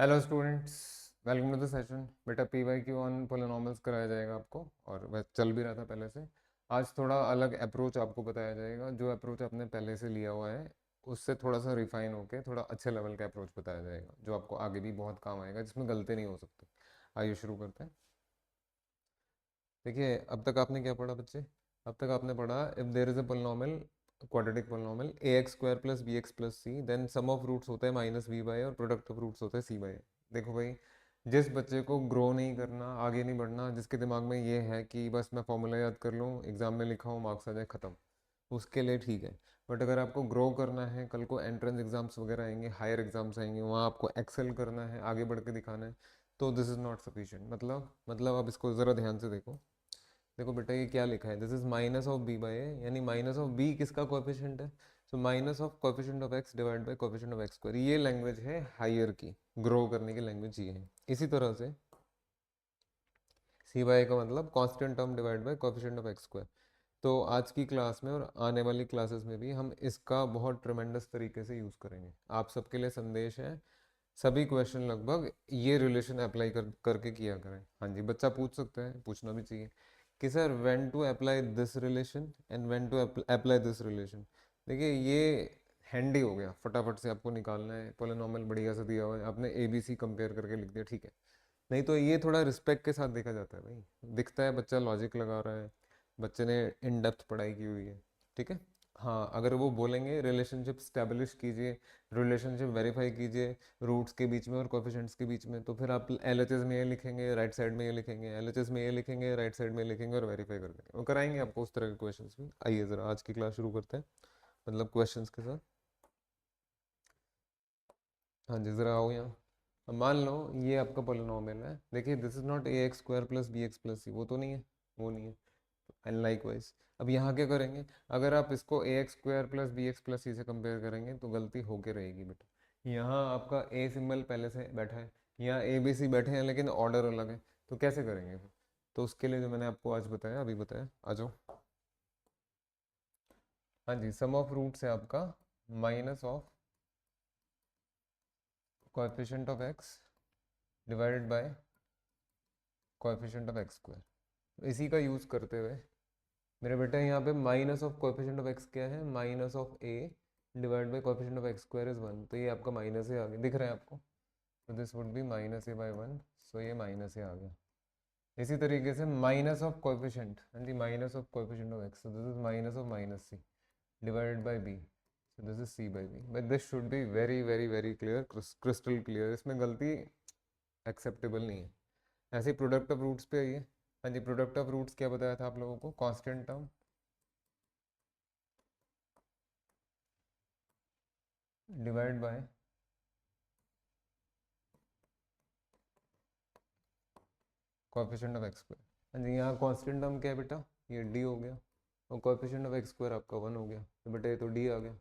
Hello students, welcome to the session. बेटा P Y Q on polynomials कराया जाएगा आपको, और वह चल भी रहा था पहले से। आज थोड़ा अलग अप्रोच आपको बताया जाएगा। जो अप्रोच आपने पहले से लिया हुआ है उससे थोड़ा सा रिफाइन होके थोड़ा अच्छे लेवल का अप्रोच बताया जाएगा, जो आपको आगे भी बहुत काम आएगा, जिसमें गलती नहीं हो सकती। आइए शुरू करते हैं। देखिए, अब तक आपने क्या पढ़ा बच्चे? अब तक आपने पढ़ा, if there is a polynomial, quadratic polynomial a x square plus B x plus c, then sum of roots होता है माइनस बी बाई, और प्रोडक्ट ऑफ रूट्स होता है सी बाई। देखो भाई, जिस बच्चे को ग्रो नहीं करना, आगे नहीं बढ़ना, जिसके दिमाग में ये है कि बस मैं फॉर्मूला याद कर लूँ, एग्जाम में लिखा हूँ, मार्क्स आ जाए, खत्म, उसके लिए ठीक है। बट अगर आपको ग्रो करना है, कल को एंट्रेंस एग्जाम्स वगैरह आएंगे, हायर एग्जाम्स आएंगे, वहाँ आपको एक्सेल करना है, आगे बढ़ के दिखाना है, तो दिस इज़ नॉट सफिशिएंट। मतलब आप इसको ज़रा ध्यान से देखो। देखो बेटा, ये क्या लिखा है, this is minus of B by A, यानी माइनस ऑफ बी किसका कोएफिशिएंट है? So minus of coefficient of x divide by coefficient of x square. ये लैंग्वेज है हायर की, ग्रो करने की लैंग्वेज ये है। इसी तरह से सी बाई का मतलब constant term divide by coefficient of x square. तो आज की क्लास में और आने वाली क्लासेस में भी हम इसका बहुत ट्रेमेंडस तरीके से यूज़ करेंगे। आप सबके लिए संदेश है, सभी क्वेश्चन लगभग ये रिलेशन अप्लाई करके किया करें। हाँ जी, बच्चा पूछ सकता है, पूछना भी चाहिए कि sir when to apply this relation and when to apply this relation. देखिए, ये हैंडी हो गया, फटाफट से आपको निकालना है। पोलिनोमियल बढ़िया से दिया हुआ है, आपने ए बी सी कंपेयर करके लिख दिया, ठीक है। नहीं तो ये थोड़ा रिस्पेक्ट के साथ देखा जाता है भाई। दिखता है बच्चा लॉजिक लगा रहा है, बच्चे ने इन डेप्थ पढ़ाई की हुई है, ठीक है। हाँ, अगर वो बोलेंगे रिलेशनशिप स्टैब्लिश कीजिए, रिलेशनशिप वेरीफाई कीजिए रूट्स के बीच में और कोएफिशिएंट्स के बीच में, तो फिर आप एलएचएस में ये लिखेंगे, राइट साइड में ये लिखेंगे, एलएचएस में ये लिखेंगे, राइट साइड में लिखेंगे, और वेरीफाई कर देंगे। वो कराएंगे आपको उस तरह के क्वेश्चंस भी। आइए ज़रा आज की क्लास शुरू करते हैं, मतलब क्वेश्चंस के साथ। हाँ जी, ज़रा आओ यहाँ। अब मान लो ये आपका पोलिनोमियल है। देखिए, this is not A x square plus B x plus C, वो तो नहीं है, वो नहीं है। एंड लाइकवाइज अब यहाँ क्या करेंगे? अगर आप इसको A x square plus B x plus C से कंपेयर करेंगे तो गलती होके रहेगी बेटा। यहाँ आपका ए सिंबल पहले से बैठा है, यहाँ ए बी सी बैठे हैं, लेकिन ऑर्डर अलग है, तो कैसे करेंगे फिर? तो उसके लिए जो मैंने आपको आज बताया, अभी बताया, आ जाओ। हाँ जी, सम ऑफ रूट्स है आपका minus of coefficient of x divided by coefficient of x square. इसी का यूज़ करते हुए मेरे बेटा, यहाँ पे minus of coefficient of x क्या है? Minus of A divide by coefficient of x square is 1। तो ये आपका माइनस ए आ गया, दिख रहा है आपको? तो this would be minus A by 1। सो ये माइनस ए आ गया। इसी तरीके से माइनस ऑफ कोएफिशिएंट, हाँ जी, minus of coefficient of X, so this is minus of minus C divided by B, so this is C by B. But this should be very very very clear, crystal clear, इसमें गलती acceptable नहीं है। ऐसे ही product of roots पे आइए। हाँ जी, product of roots क्या बताया था आप लोगों को? Constant term divide by coefficient of x square. हाँ जी, यहाँ कांस्टेंट टर्म क्या है बेटा? ये डी हो गया, और कोएफिशिएंट ऑफ एक्स स्क्वायर आपका 1 हो गया, तो बेटा ये तो डी आ गया।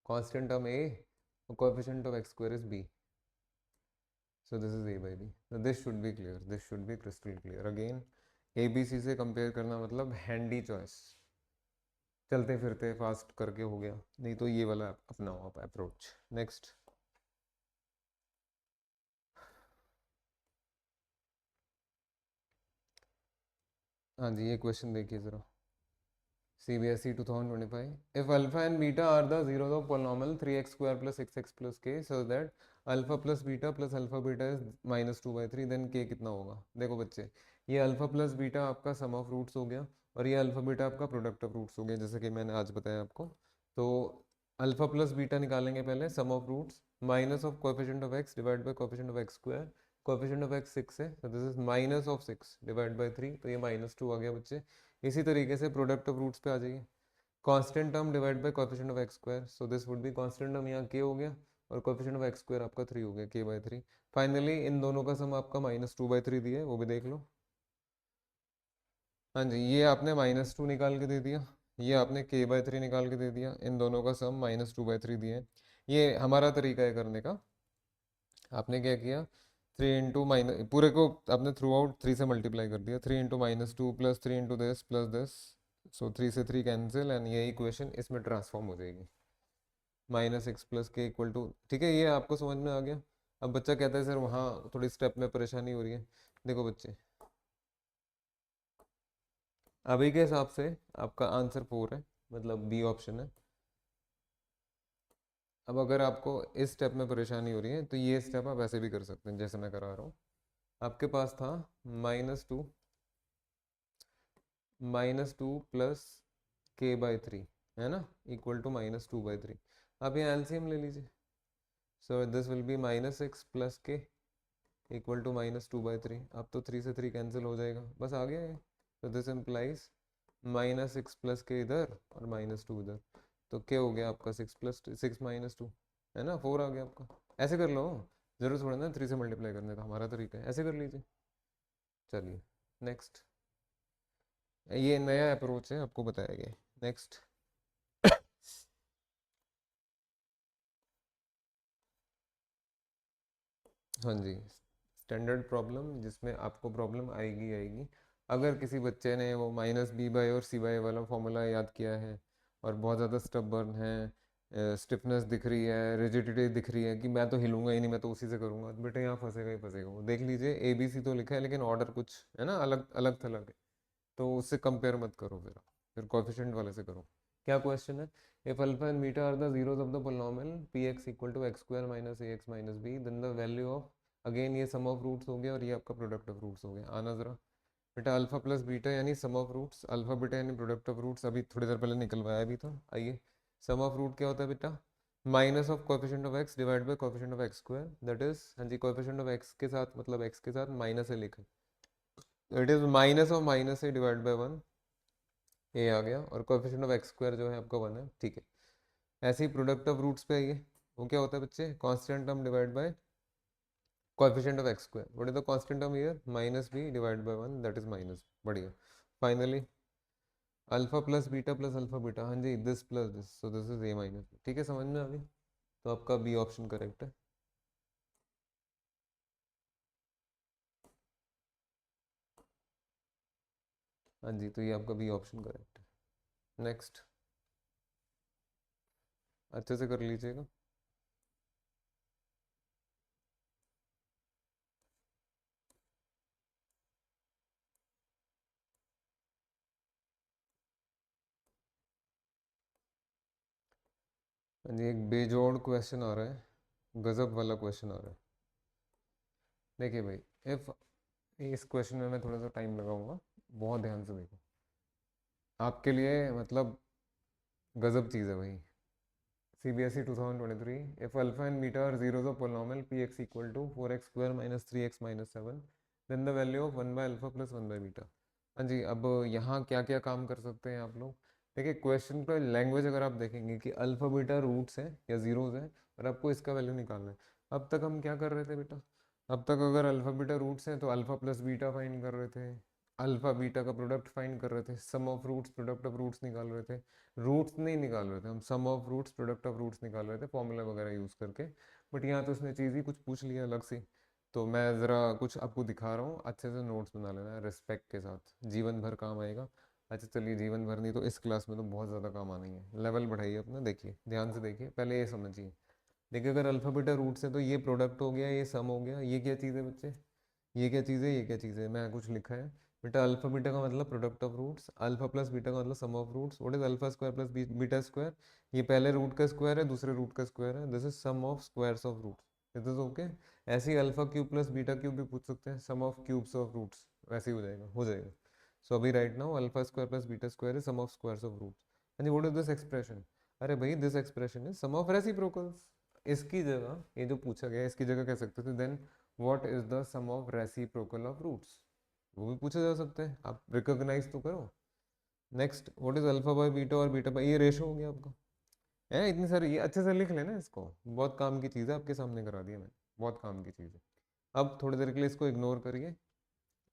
कांस्टेंट टर्म ए और coefficient of x square is b, so this is a by b. so this should be clear, this should be crystal clear again। A b c से कंपेयर करना मतलब handy choice, चलते फिरते fast करके हो गया। नहीं तो ये वाला अपनाओ आप अप्रोच। नेक्स्ट। हाँ जी, ये क्वेश्चन देखिए ज़रा। CBSE 2025, if alpha and beta are the zeros of polynomial 3x square plus 6x plus k, so that alpha plus beta plus alpha beta is minus 2/3, then k कितना होगा? देखो बच्चे, ये alpha plus beta आपका सम of roots हो गया, और ये अल्फा बीटा आपका प्रोडक्ट ऑफ रूट्स हो गया, जैसे कि मैंने आज बताया आपको। तो अल्फा प्लस बीटा निकालेंगे पहले, sum of roots minus of coefficient of x divide by coefficient of x square. Coefficient of X 6 है, तो this is minus of 6 divide by 3, तो ये -2 आ गया बच्चे। इसी तरीके से प्रोडक्ट ऑफ रूट्स पे आ जाइए। Constant term divide by coefficient of x square, so this would be constant term, यहाँ के हो गया, और कोएफिशिएंट ऑफ एक्स स्क्वायर आपका 3 हो गया, k/3। फाइनली इन दोनों का सम आपका -2/3 दिया है, वो भी देख लो। हाँ जी, ये आपने -2 निकाल के दे दिया, ये आपने k/3 निकाल के दे दिया, इन दोनों का सम -2/3 दिया है। ये हमारा तरीका है करने का। आपने क्या किया, 3 × पूरे को आपने थ्रू आउट 3 से मल्टीप्लाई कर दिया, 3 × -2 प्लस 3 × दिस प्लस दिस, सो 3 से 3 कैंसिल, एंड ये इक्वेशन इसमें ट्रांसफॉर्म हो जाएगी। माइनस एक्स प्लस के इक्वल टू, ठीक है, ये आपको समझ में आ गया। अब बच्चा कहता है सर वहाँ थोड़ी स्टेप में परेशानी हो रही है। देखो बच्चे, अभी के हिसाब से आपका आंसर 4 है, मतलब बी ऑप्शन है। अब अगर आपको इस स्टेप में परेशानी हो रही है तो ये स्टेप आप ऐसे भी कर सकते हैं जैसे मैं करा रहा हूँ। आपके पास था -2 प्लस के बाई 3, है ना, इक्वल टू -2/3। आप ये एलसीएम ले लीजिए। So this will be -6 plus के इक्वल टू -2/3। अब तो 3 से 3 कैंसिल हो जाएगा, बस आ गया ये। तो दिस इम्प्लाइज -6 प्लस के इधर और -2 इधर। तो क्या हो गया आपका 6 प्लस 6 -2, है ना, 4 आ गया आपका। ऐसे कर लो, जरूर थोड़ा ना 3 से मल्टीप्लाई करने का, हमारा तरीका है, ऐसे कर लीजिए। चलिए नेक्स्ट, ये नया अप्रोच है, आपको बताया गया। नेक्स्ट, हाँ जी, स्टैंडर्ड प्रॉब्लम जिसमें आपको प्रॉब्लम आएगी आएगी। अगर किसी बच्चे ने वो -b/, और c/, वाला फॉर्मूला याद किया है और बहुत ज़्यादा स्टबर्न है, स्टिफनेस दिख रही है, रिजिडिटी दिख रही है कि मैं तो हिलूंगा ही नहीं, मैं तो उसी से करूंगा, तो बेटे यहाँ फंसेगा ही फंसेगा। वो देख लीजिए, ABC तो लिखा है लेकिन ऑर्डर कुछ है ना, अलग अलग थलग है। तो उससे कंपेयर मत करो, फिर कोएफिशिएंट वाले से करो। क्या क्वेश्चन है? If alpha and beta are the zeros of the polynomial px equal to x square minus a x minus b, then the value of, again ये सम ऑफ रूट्स हो गया और ये आपका प्रोडक्ट ऑफ रूट्स हो गया। आना जरा बेटा, अल्फा प्लस बीटा यानी सम ऑफ रूट्स, अल्फा बीटा यानी प्रोडक्ट ऑफ रूट्स, अभी थोड़ी देर पहले निकलवाया भी था। आइए, सम ऑफ रूट क्या होता है बेटा? Minus of coefficient of x divide by coefficient of x square, that is, हाँ जी, कोएफिशिएंट ऑफ एक्स के साथ मतलब एक्स के साथ माइनस है लिखा, it is minus of minus A divide by 1, ए आ गया, और कोएफिशिएंट ऑफ एक्स स्क्वायर जो है आपका 1 है, ठीक है। ऐसे ही प्रोडक्ट ऑफ रूट्स पे आइए, वो क्या होता है बच्चे? Constant term divide by coefficient of x square, what is the constant term here? -b divide by 1, that is minus, बढ़िया। Finally alpha plus alpha beta, हाँ जी, this plus this, so this is a minus, ठीक है, समझ में आ गई। तो आपका बी ऑप्शन करेक्ट है। हाँ जी, तो ये आपका बी ऑप्शन करेक्ट है। नेक्स्ट, अच्छे से कर लीजिएगा। हाँ जी, एक बेजोड़ क्वेश्चन आ रहा है, गजब वाला क्वेश्चन आ रहा है। देखिए भाई, इफ, इस क्वेश्चन में मैं थोड़ा सा टाइम लगाऊंगा, बहुत ध्यान से देखो, आपके लिए मतलब गजब चीज़ है भाई। CBSE 2023, if alpha and beta are zeros of polynomial px equal to 4x square minus 3x minus 7, then the value of 1 by alpha plus 1 by beta। हाँ जी, अब यहाँ क्या क्या काम कर सकते हैं आप लोग? देखिए, क्वेश्चन का लैंग्वेज अगर आप देखेंगे कि अल्फा बीटा रूट्स हैं या जीरोज हैं और आपको इसका वैल्यू निकालना है। अब तक हम क्या कर रहे थे बेटा? अब तक अगर अल्फा बीटा रूट्स हैं तो अल्फा प्लस बीटा फाइंड कर रहे थे, अल्फा बीटा का प्रोडक्ट फाइंड कर रहे थे, sum of roots product of roots निकाल रहे थे। रूट्स नहीं निकाल रहे थे हम, sum of roots product of roots निकाल रहे थे फॉर्मूला वगैरह यूज़ करके। बट यहाँ तो उसने चीज़ ही कुछ पूछ लिया अलग से। तो मैं ज़रा कुछ आपको दिखा रहा हूँ, अच्छे से नोट्स बना लेना है रिस्पेक्ट के साथ, जीवन भर काम आएगा। अच्छा चलिए, जीवन भर नहीं तो इस क्लास में तो बहुत ज़्यादा काम आना ही है। लेवल बढ़ाइए अपना, देखिए ध्यान से देखिए, पहले ये समझिए। देखिए, अगर अल्फा बीटा रूट्स है तो ये प्रोडक्ट हो गया, ये सम हो गया, ये क्या चीज़ है बच्चे? ये क्या चीज़ है, ये क्या चीज़ है? मैं कुछ लिखा है बेटा, अल्फा बीटा का मतलब product of roots, alpha plus beta का मतलब sum of roots, what is alpha square plus beta square? ये पहले रूट का स्क्वायर है, दूसरे रूट का स्क्वायर है, this is sum of squares of roots, it is okay. ऐसे ही alpha cube plus beta cube भी पूछ सकते हैं, sum of cubes of roots, वैसे ही हो जाएगा, हो जाएगा। सो अभी right now alpha square plus beta square is sum of squares of roots. And what is this expression? अरे भाई, this expression is sum of reciprocals. इसकी जगह ये जो पूछा गया है, इसकी जगह कह सकते थे then what is the sum of reciprocal of roots, वो भी पूछा जा सकता है, आप रिकॉग्नाइज तो करो। Next, what is alpha by beta और बीटा बाय, ये रेशो हो गया आपका, है इतनी सारी, ये अच्छे से लिख लेना इसको, बहुत काम की चीज़ है, आपके सामने करा दिया मैंने, बहुत काम की चीज़ है। अब थोड़ी देर के लिए इसको इग्नोर करिए,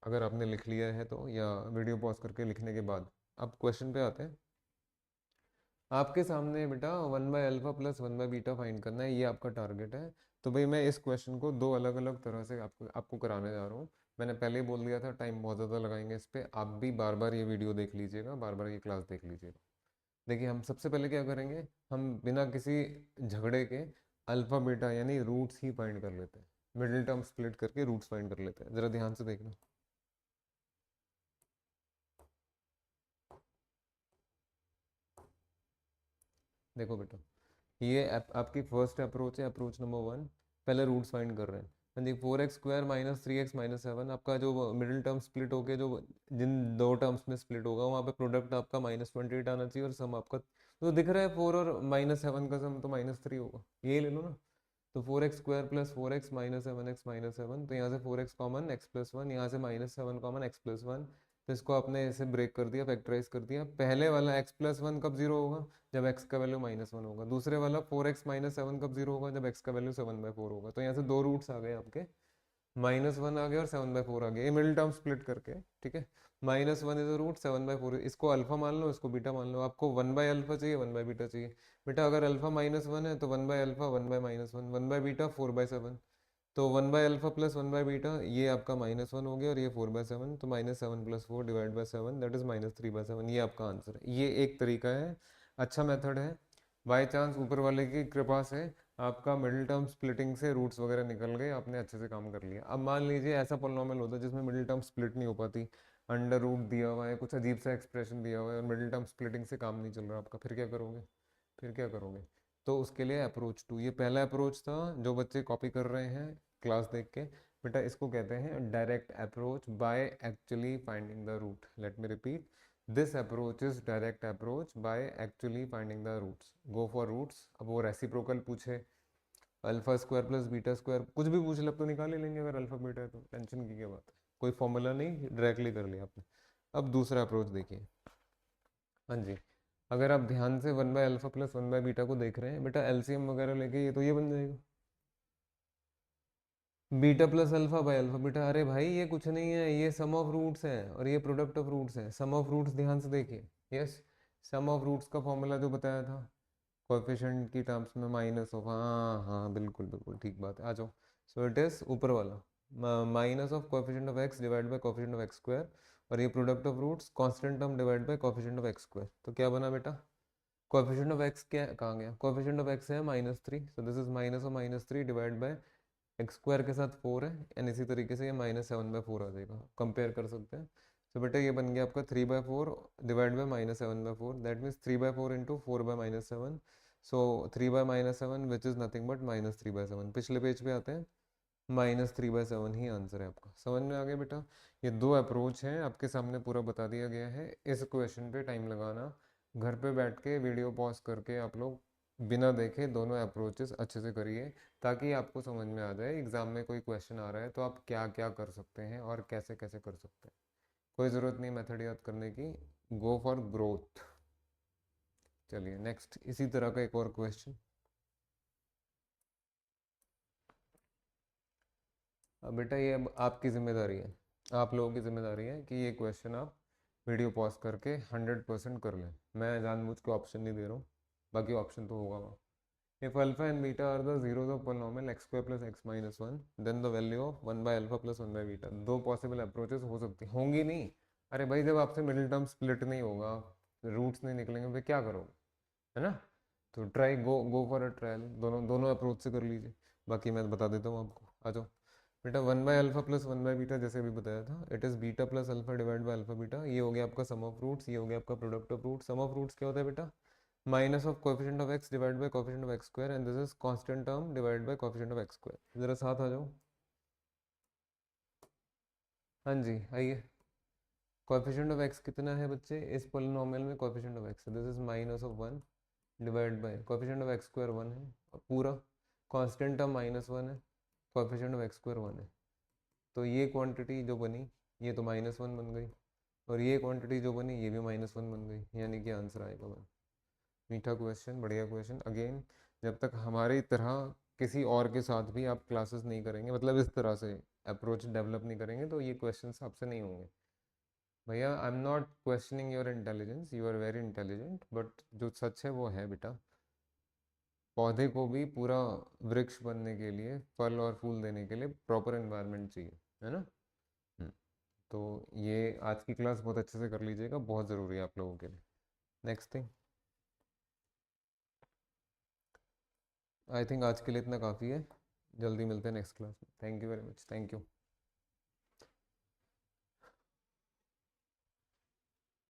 अगर आपने लिख लिया है तो, या वीडियो पॉज करके लिखने के बाद। अब क्वेश्चन पे आते हैं। आपके सामने बेटा 1 by alpha plus 1 by beta find करना है, ये आपका टारगेट है। तो भाई मैं इस क्वेश्चन को दो अलग अलग तरह से आपको आपको कराने जा रहा हूँ। मैंने पहले ही बोल दिया था टाइम बहुत ज़्यादा लगाएंगे इस पर, आप भी बार बार ये वीडियो देख लीजिएगा, बार बार ये क्लास देख लीजिएगा। देखिए हम सबसे पहले क्या करेंगे, हम बिना किसी झगड़े के अल्फा बीटा यानी रूट्स ही फाइंड कर लेते हैं, मिडिल टर्म स्प्लिट करके रूट्स फाइंड कर लेते हैं। जरा ध्यान से देखना। देखो बेटा, ये आपकी फर्स्ट अप्रोच है, अप्रोच नंबर 1। पहले रूट्स फाइंड कर रहे हैं। हाँ जी, 4x² माइनस 3x-7 आपका जो मिडिल टर्म स्प्लिट होके जो जिन दो टर्म्स में स्प्लिट होगा वहाँ पे प्रोडक्ट आपका -28 आना चाहिए, और सम आपका तो दिख रहा है 4 और -7 का सम तो -3 होगा, ये ले लो ना। तो 4x² plus 4x minus 7x-7, तो यहाँ से 4x कॉमन x+1, यहाँ से -7 कॉमन x+1। तो इसको आपने ऐसे ब्रेक कर दिया, फैक्टराइज कर दिया। पहले वाला x+1 कब जीरो होगा, जब x का वैल्यू -1 होगा। दूसरे वाला 4x-7 कब जीरो होगा, जब x का वैल्यू 7/4 होगा। तो यहाँ से दो रूट्स आ गए आपके, -1 आ गया और 7/4 आ गया, ये मिडिल टर्म स्प्लिट करके। ठीक है, -1 इज रूट, 7/4 इसको अल्फा मान लो, इसको बीटा मान लो। आपको 1/अल्फा चाहिए, 1/बीटा चाहिए। बेटा अगर अल्फा -1 है तो 1/अल्फा 1/-1, 1/बीटा 4/7। तो 1/अल्फा प्लस 1/बीटा ये आपका -1 हो गया, और ये 4/7, तो -7 + 4 डिवाइड बाई 7 दैट इज -3/7। ये आपका आंसर है। ये एक तरीका है, अच्छा मेथड है। बाय चांस ऊपर वाले की कृपा से आपका मिडिल टर्म स्प्लिटिंग से रूट्स वगैरह निकल गए, आपने अच्छे से काम कर लिया। अब मान लीजिए ऐसा पॉलिनॉमियल होता है जिसमें मिडिल टर्म स्प्लिट नहीं हो पाती, अंडर रूट दिया हुआ है, कुछ अजीब सा एक्सप्रेशन दिया हुआ है, और मिडिल टर्म स्प्लिटिंग से काम नहीं चल रहा आपका, फिर क्या करोगे? फिर क्या करोगे? तो उसके लिए अप्रोच 2, ये पहला अप्रोच था जो बच्चे कॉपी कर रहे हैं क्लास देख के। बेटा इसको कहते हैं direct approach by actually finding the root. Let me repeat, this approach is direct approach by actually finding the roots. Go for roots. अब वो रेसिप्रोकल पूछे, alpha square plus beta square, कुछ भी पूछ ले अब तो निकाल ही लेंगे, अगर अल्फा बीटा है तो टेंशन की क्या बात है, कोई फॉर्मूला नहीं, डायरेक्टली कर लिया आपने। अब दूसरा अप्रोच देखिए। हाँ जी, अगर आप ध्यान से 1/अल्फा प्लस 1/बीटा को देख रहे हैं बेटा, एलसीएम वगैरह लेके ये तो ये बन जाएगा, beta plus alpha by alpha beta. अरे भाई ये कुछ नहीं है, ये सम ऑफ रूट्स है और ये प्रोडक्ट ऑफ रूट्स है। सम ऑफ रूट्स ध्यान से देखिए, यस, सम ऑफ रूट्स का फॉर्मूला जो बताया था, कोएफिशिएंट की टर्म्स में माइनस ऑफ, हाँ हाँ बिल्कुल बिल्कुल ठीक बात है, आ जाओ। सो इट इज ऊपर वाला minus of coefficient of x divide by coefficient of x square, और ये product of roots constant term divide by coefficient of x square. तो क्या बना बेटा, कोएफिशिएंट ऑफ एक्स क्या कहाँ गया, कोएफिशिएंट ऑफ एक्स है -3, सो this is minus of -3 divide by x square के साथ 4 है, एंड इसी तरीके से ये -7/4 आ जाएगा, कंपेयर कर सकते हैं। तो बेटा ये बन गया आपका 3/4 divide by -7/4, that means 3/4 into 4/-7। So 3/-7 which is nothing but -3/7। पिछले पेज पे आते हैं, -3/7 ही आंसर है आपका। समझ में आ गया बेटा? ये दो अप्रोच हैं, आपके सामने पूरा बता दिया गया है। इस क्वेश्चन पे टाइम लगाना, घर पे बैठ के वीडियो पॉज करके आप लोग बिना देखे दोनों अप्रोचेस अच्छे से करिए, ताकि आपको समझ में आ जाए एग्जाम में कोई क्वेश्चन आ रहा है तो आप क्या क्या कर सकते हैं और कैसे कैसे कर सकते हैं। कोई ज़रूरत नहीं मेथड याद करने की, गो फॉर ग्रोथ। चलिए नेक्स्ट, इसी तरह का एक और क्वेश्चन। अब बेटा ये अब आपकी जिम्मेदारी है, आप लोगों की जिम्मेदारी है कि ये क्वेश्चन आप वीडियो पॉज करके 100% कर लें। मैं जानबूझ के ऑप्शन नहीं दे रहा हूँ, बाकी ऑप्शन तो होगा वहाँ। If alpha and beta are the zeros of polynomial x square plus x minus 1, then the value of 1/alpha plus 1/beta। दो पॉसिबल अप्रोचेस हो सकती होंगी नहीं। अरे भाई जब आपसे मिडिल टर्म स्प्लिट नहीं होगा, रूट्स नहीं निकलेंगे, फिर क्या करोगे, है ना? तो try, go for a trial, दोनों दोनों अप्रोच से कर लीजिए। बाकी मैं बता देता हूँ आपको, आ जाओ। बेटा 1/अल्फा प्लस 1/बीटा जैसे अभी बताया था, it is beta plus alpha divide by alpha beta. ये हो गया आपका सम ऑफ रूट्स, ये हो गया आपका product of root. Sum of roots क्या होता है बेटा, minus of coefficient of x divide by coefficient of x square, and this is constant term divide by coefficient of x square. जरा साथ आ जाओ। हाँ जी आइए। कोएफिशिएंट ऑफ एक्स कितना है बच्चे इस पोलिनोमियल में, coefficient of x this is -1 divide by coefficient of x square 1 है, और पूरा कांस्टेंट टर्म -1 है, कोएफिशिएंट ऑफ एक्स स्क्वायर 1 है। तो ये क्वांटिटी जो बनी ये तो -1 बन गई, और ये क्वांटिटी जो बनी ये भी -1 बन गई, यानी कि आंसर आएगा 1। मीठा क्वेश्चन, बढ़िया क्वेश्चन। अगेन, जब तक हमारी तरह किसी और के साथ भी आप क्लासेस नहीं करेंगे, मतलब इस तरह से अप्रोच डेवलप नहीं करेंगे, तो ये क्वेश्चंस आपसे नहीं होंगे। भैया I am not questioning your intelligence, you are very intelligent, but जो सच है वो है बेटा, पौधे को भी पूरा वृक्ष बनने के लिए, फल और फूल देने के लिए प्रॉपर एनवायरनमेंट चाहिए, है ना? हम्म, तो ये आज की क्लास बहुत अच्छे से कर लीजिएगा, बहुत ज़रूरी है आप लोगों के लिए। नेक्स्ट थिंग, आई थिंक आज के लिए इतना काफ़ी है, जल्दी मिलते हैं नेक्स्ट क्लास में। Thank you very much, thank you.